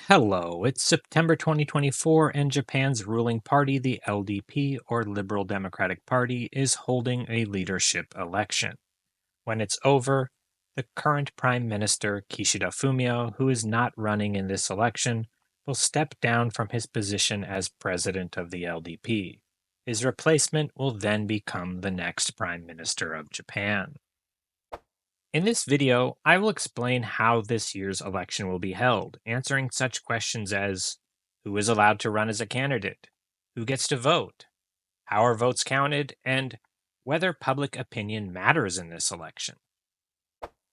Hello, it's September 2024, and Japan's ruling party, the LDP or Liberal Democratic Party, is holding a leadership election. When it's over, the current Prime Minister, Kishida Fumio, who is not running in this election, will step down from his position as president of the LDP. His replacement will then become the next Prime Minister of Japan. In this video, I will explain how this year's election will be held, answering such questions as who is allowed to run as a candidate, who gets to vote, how are votes counted, and whether public opinion matters in this election.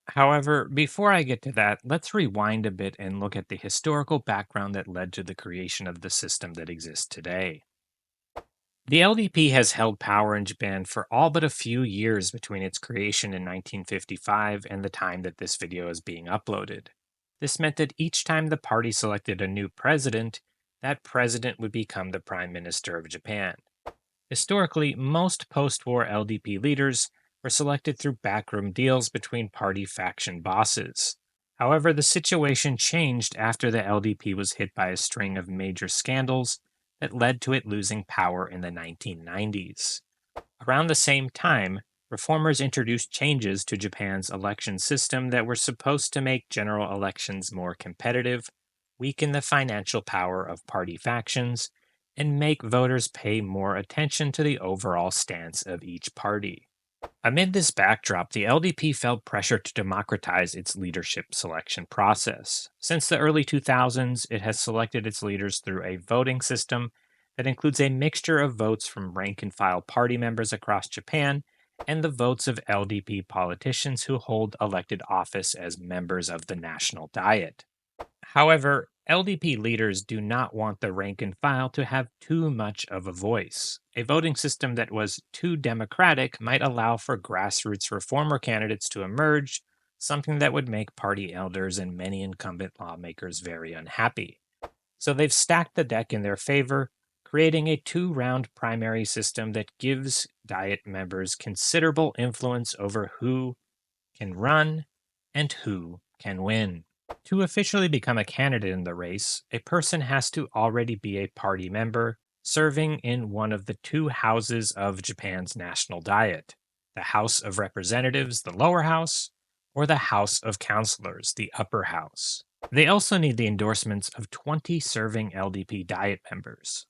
However, before I get to that, let's rewind a bit and look at the historical background that led to the creation of the system that exists today. The LDP has held power in Japan for all but a few years between its creation in 1955 and the time that this video is being uploaded. This meant that each time the party selected a new president, that president would become the Prime Minister of Japan. Historically, most post war LDP leaders were selected through backroom deals between party faction bosses. However, the situation changed after the LDP was hit by a string of major scandals that led to it losing power in the 1990s. Around the same time, reformers introduced changes to Japan's election system that were supposed to make general elections more competitive, weaken the financial power of party factions, and make voters pay more attention to the overall stance of each party. Amid this backdrop, the LDP felt pressure to democratize its leadership selection process. Since the early 2000s, it has selected its leaders through a voting system that includes a mixture of votes from rank and file party members across Japan and the votes of LDP politicians who hold elected office as members of the National Diet. However, LDP leaders do not want the rank and file to have too much of a voice. A voting system that was too democratic might allow for grassroots reformer candidates to emerge, something that would make party elders and many incumbent lawmakers very unhappy. So they've stacked the deck in their favor, creating a two-round primary system that gives Diet members considerable influence over who can run and who can win. To officially become a candidate in the race, a person has to already be a party member, serving in one of the two houses of Japan's national diet: the House of Representatives, the lower house, or the House of Councilors, the upper house. They also need the endorsements of 20 serving LDP diet members.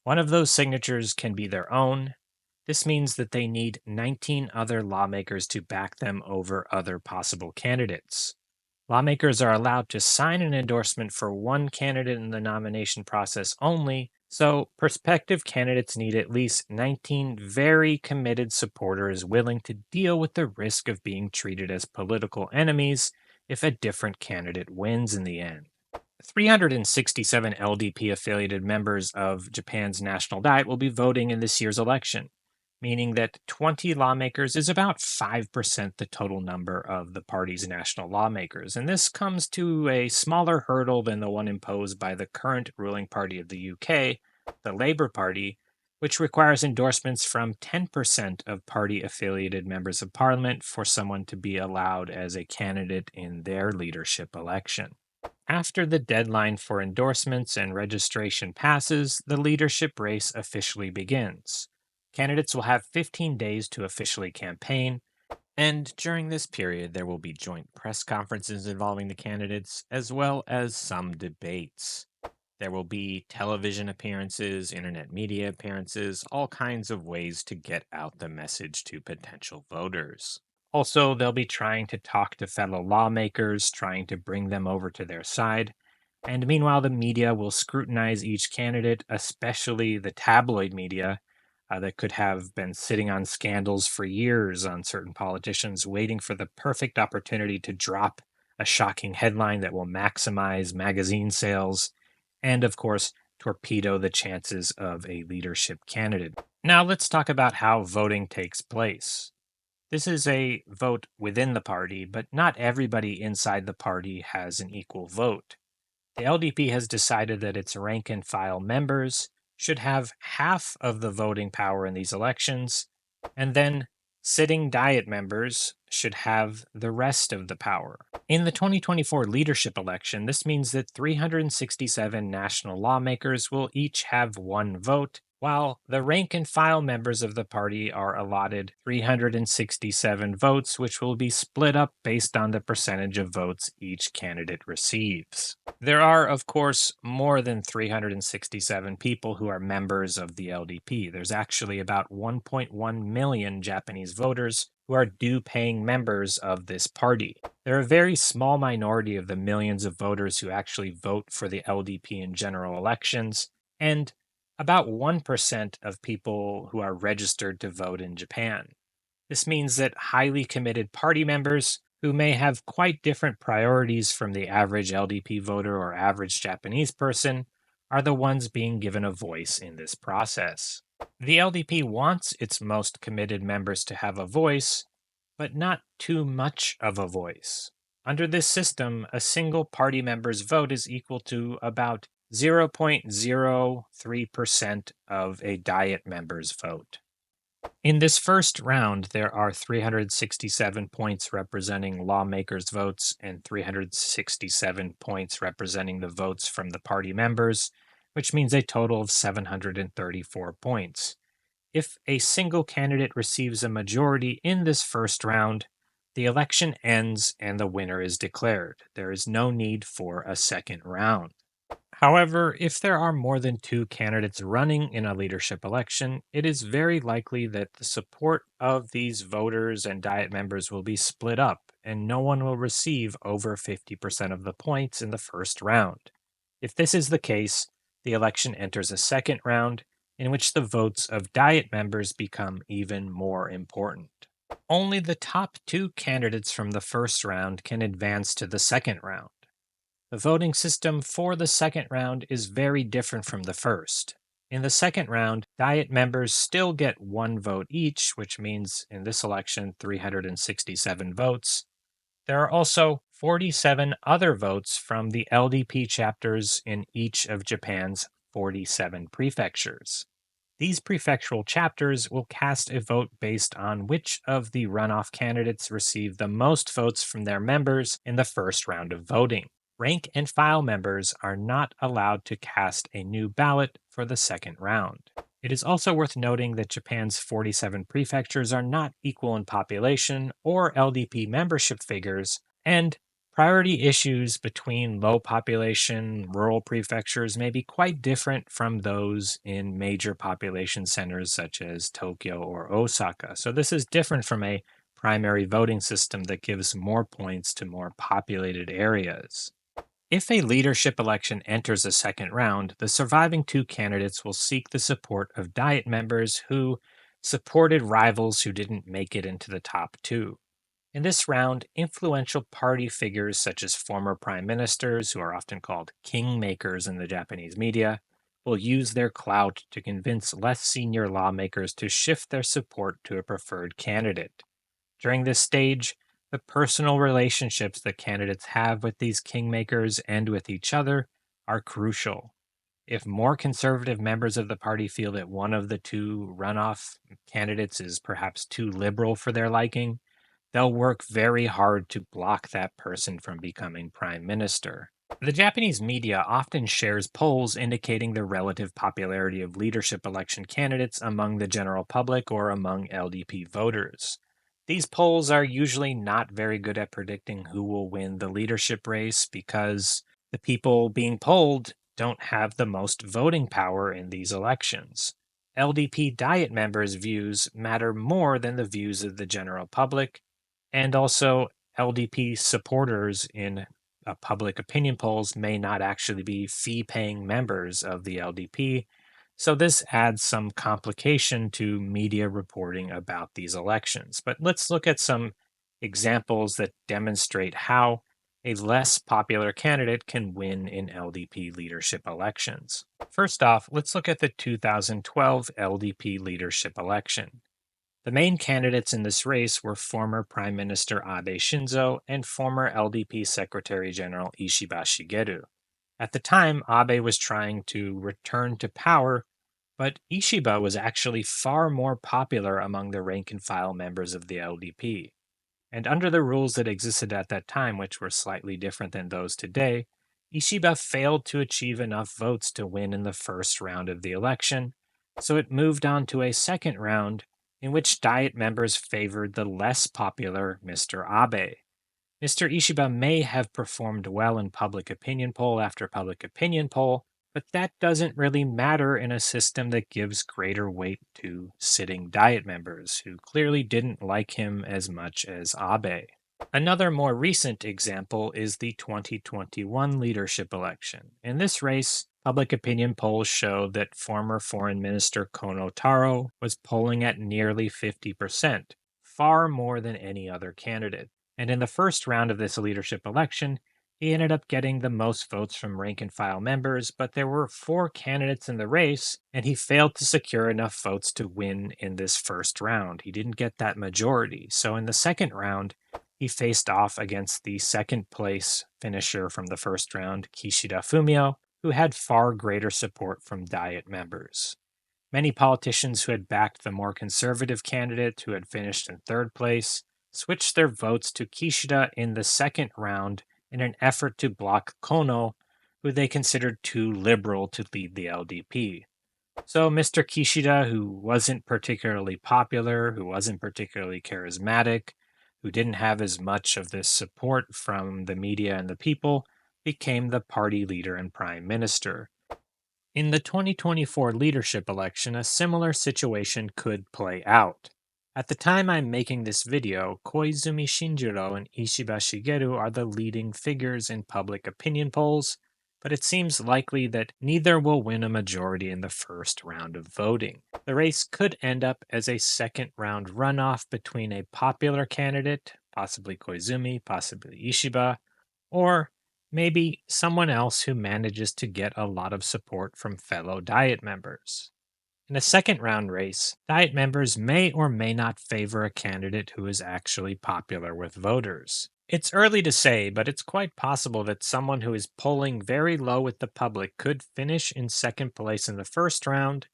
One of those signatures can be their own. This means that they need 19 other lawmakers to back them over other possible candidates. Lawmakers are allowed to sign an endorsement for one candidate in the nomination process only, so prospective candidates need at least 19 very committed supporters willing to deal with the risk of being treated as political enemies if a different candidate wins in the end. 367 LDP affiliated members of Japan's national diet will be voting in this year's election, meaning that 20 lawmakers is about 5% the total number of the party's national lawmakers. And this comes to a smaller hurdle than the one imposed by the current ruling party of the UK, the Labour Party, which requires endorsements from 10% of party affiliated members of parliament for someone to be allowed as a candidate in their leadership election. After the deadline for endorsements and registration passes, the leadership race officially begins. Candidates will have 15 days to officially campaign, and during this period, there will be joint press conferences involving the candidates, as well as some debates. There will be television appearances, internet media appearances, all kinds of ways to get out the message to potential voters. Also, they'll be trying to talk to fellow lawmakers, trying to bring them over to their side. And meanwhile, the media will scrutinize each candidate, especially the tabloid media that could have been sitting on scandals for years on certain politicians, waiting for the perfect opportunity to drop a shocking headline that will maximize magazine sales and, of course, torpedo the chances of a leadership candidate. Now, let's talk about how voting takes place. This is a vote within the party, but not everybody inside the party has an equal vote. The LDP has decided that its rank and file members should have half of the voting power in these elections, and then Sitting Diet members should have the rest of the power. In the 2024 leadership election, this means that 367 national lawmakers will each have one vote, while the rank and file members of the party are allotted 367 votes, which will be split up based on the percentage of votes each candidate receives. There are, of course, more than 367 people who are members of the LDP. There's actually about 1.1 million Japanese voters who are due-paying members of this party. They're a very small minority of the millions of voters who actually vote for the LDP in general elections, and about 1% of people who are registered to vote in Japan. This means that highly committed party members who may have quite different priorities from the average LDP voter or average Japanese person are the ones being given a voice in this process. The LDP wants its most committed members to have a voice, but not too much of a voice. Under this system, a single party member's vote is equal to about 0.03% of a Diet member's vote. In this first round, there are 367 points representing lawmakers' votes and 367 points representing the votes from the party members, which means a total of 734 points. If a single candidate receives a majority in this first round, the election ends and the winner is declared. There is no need for a second round. However, if there are more than two candidates running in a leadership election, it is very likely that the support of these voters and Diet members will be split up, and no one will receive over 50% of the points in the first round. If this is the case, the election enters a second round, in which the votes of Diet members become even more important. Only the top two candidates from the first round can advance to the second round. The voting system for the second round is very different from the first. In the second round, Diet members still get one vote each, which means in this election 367 votes. There are also 47 other votes from the LDP chapters in each of Japan's 47 prefectures. These prefectural chapters will cast a vote based on which of the runoff candidates received the most votes from their members in the first round of voting. Rank and file members are not allowed to cast a new ballot for the second round. It is also worth noting that Japan's 47 prefectures are not equal in population or LDP membership figures, and priority issues between low population rural prefectures may be quite different from those in major population centers such as Tokyo or Osaka. So this is different from a primary voting system that gives more points to more populated areas. If a leadership election enters a second round, the surviving two candidates will seek the support of Diet members who supported rivals who didn't make it into the top two. In this round, influential party figures such as former prime ministers, who are often called kingmakers in the Japanese media, will use their clout to convince less senior lawmakers to shift their support to a preferred candidate. During this stage, the personal relationships that candidates have with these kingmakers and with each other are crucial. If more conservative members of the party feel that one of the two runoff candidates is perhaps too liberal for their liking, they'll work very hard to block that person from becoming prime minister. The Japanese media often shares polls indicating the relative popularity of leadership election candidates among the general public or among LDP voters. These polls are usually not very good at predicting who will win the leadership race because the people being polled don't have the most voting power in these elections. LDP Diet members' views matter more than the views of the general public, and also LDP supporters in public opinion polls may not actually be fee-paying members of the LDP, so this adds some complication to media reporting about these elections. But let's look at some examples that demonstrate how a less popular candidate can win in LDP leadership elections. First off, let's look at the 2012 LDP leadership election. The main candidates in this race were former Prime Minister Abe Shinzo and former LDP Secretary General Ishiba Shigeru. At the time, Abe was trying to return to power, But Ishiba was actually far more popular among the rank and file members of the LDP. And under the rules that existed at that time, which were slightly different than those today, Ishiba failed to achieve enough votes to win in the first round of the election, so it moved on to a second round in which Diet members favored the less popular Mr. Abe. Mr. Ishiba may have performed well in public opinion poll after public opinion poll, but that doesn't really matter in a system that gives greater weight to sitting Diet members, who clearly didn't like him as much as Abe. Another more recent example is the 2021 leadership election. In this race, public opinion polls show that former Foreign Minister Kono Taro was polling at nearly 50%, far more than any other candidate. And in the first round of this leadership election, he ended up getting the most votes from rank and file members, but there were 4 candidates in the race, and he failed to secure enough votes to win in this first round. He didn't get that majority. So in the second round, he faced off against the second place finisher from the first round, Kishida Fumio, who had far greater support from Diet members. Many politicians who had backed the more conservative candidate, who had finished in third place, switched their votes to Kishida in the second round in an effort to block Kono, who they considered too liberal to lead the LDP. So Mr. Kishida, who wasn't particularly popular, who wasn't particularly charismatic, who didn't have as much of this support from the media and the people, became the party leader and prime minister. In the 2024 leadership election, a similar situation could play out. At the time I'm making this video, Koizumi Shinjiro and Ishiba Shigeru are the leading figures in public opinion polls, but it seems likely that neither will win a majority in the first round of voting. The race could end up as a second round runoff between a popular candidate, possibly Koizumi, possibly Ishiba, or maybe someone else who manages to get a lot of support from fellow Diet members. In a second round race, Diet members may or may not favor a candidate who is actually popular with voters. It's early to say, but it's quite possible that someone who is polling very low with the public could finish in second place in the first round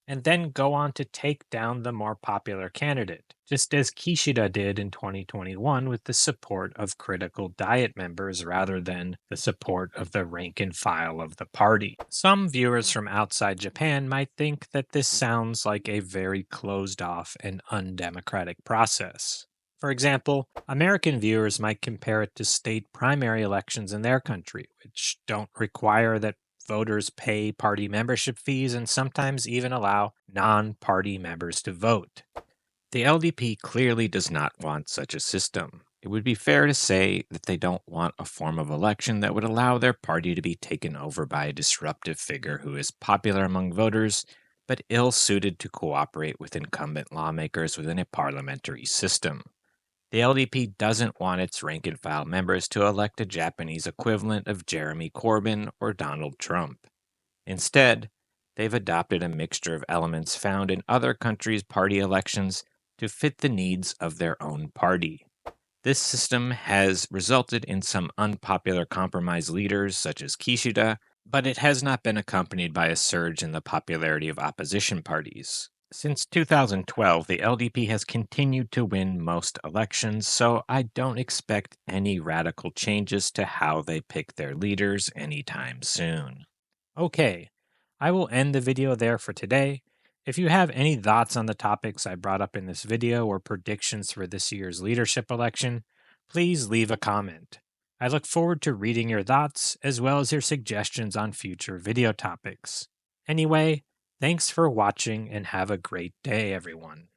and then go on to take down the more popular candidate, just as Kishida did in 2021 with the support of critical Diet members rather than the support of the rank and file of the party. Some viewers from outside Japan might think that this sounds like a very closed off and undemocratic process. For example, American viewers might compare it to state primary elections in their country, which don't require that voters pay party membership fees and sometimes even allow non-party members to vote. The LDP clearly does not want such a system. It would be fair to say that they don't want a form of election that would allow their party to be taken over by a disruptive figure who is popular among voters, but ill-suited to cooperate with incumbent lawmakers within a parliamentary system. The LDP doesn't want its rank-and-file members to elect a Japanese equivalent of Jeremy Corbyn or Donald Trump. Instead, they've adopted a mixture of elements found in other countries' party elections to fit the needs of their own party. This system has resulted in some unpopular compromise leaders such as Kishida, but it has not been accompanied by a surge in the popularity of opposition parties. Since 2012, the LDP has continued to win most elections, so I don't expect any radical changes to how they pick their leaders anytime soon. Okay, I will end the video there for today. If you have any thoughts on the topics I brought up in this video or predictions for this year's leadership election, please leave a comment. I look forward to reading your thoughts as well as your suggestions on future video topics. Anyway, thanks for watching and have a great day, everyone.